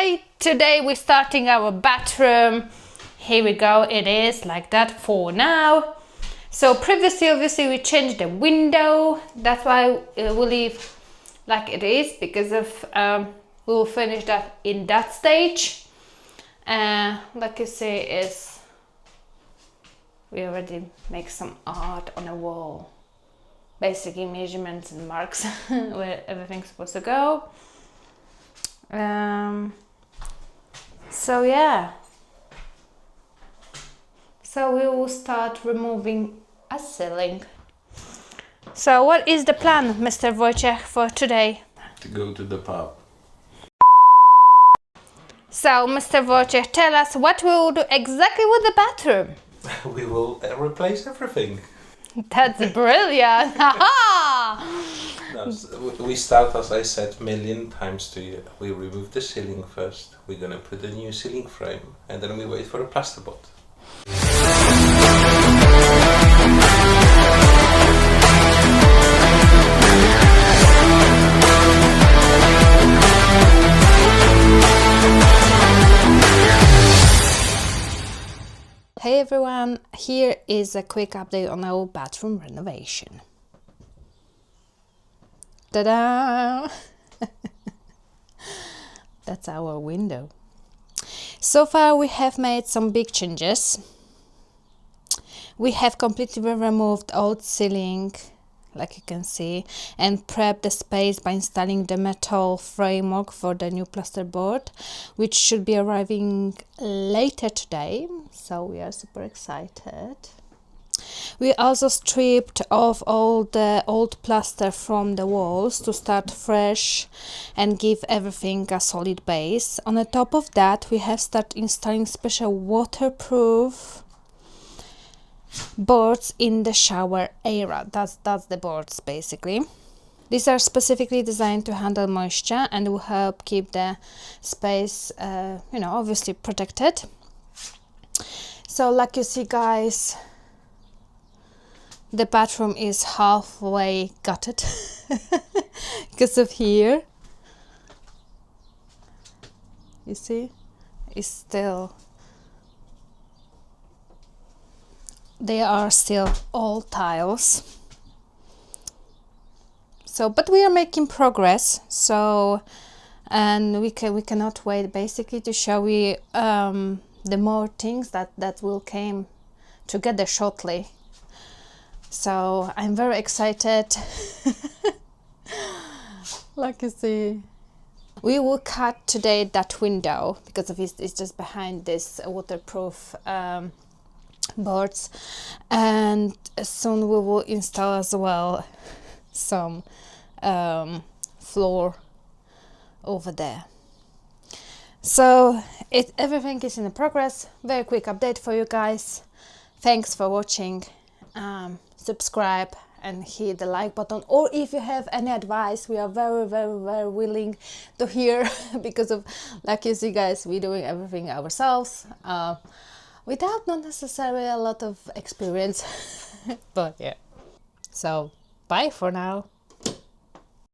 Hi! Today we're starting our bathroom. Here we go, it is like that for now. So previously obviously we changed the window. That's why we'll leave like it is, because of we will finish that in that stage. Like you see, is we already make some art on a wall, basically measurements and marks where everything's supposed to go. So yeah, so we will start removing a ceiling. So what is the plan, Mr. Wojciech, for today? To go to the pub. So Mr. Wojciech, tell us what we will do exactly with the bathroom. We will replace everything. That's brilliant! No, we start, as I said, million times to you. We remove the ceiling first. We're gonna put a new ceiling frame, and then we wait for a plasterboard. Hey everyone, here is a quick update on our bathroom renovation. Ta-da! That's our window. So far we have made some big changes. We have completely removed old ceiling, like you can see, and prepped the space by installing the metal framework for the new plasterboard, which should be arriving later today, so we are super excited. We also stripped off all the old plaster from the walls to start fresh and give everything a solid base. On the top of that, we have started installing special waterproof boards in the shower area. That's the boards basically. These are specifically designed to handle moisture and will help keep the space obviously protected. So like you see guys, the bathroom is halfway gutted because of here. You see, it's still, they are still all tiles. So, but we are making progress. So, and we cannot wait basically to show you the more things that will come together shortly. So I'm very excited. Like you see, we will cut today that window because of it's just behind this waterproof boards, and soon we will install as well some floor over there. So everything is in progress. Very quick update for you guys. Thanks for watching. Subscribe and hit the like button, or if you have any advice, we are very willing to hear because of, like you see guys, we're doing everything ourselves without not necessarily a lot of experience. But yeah, so bye for now.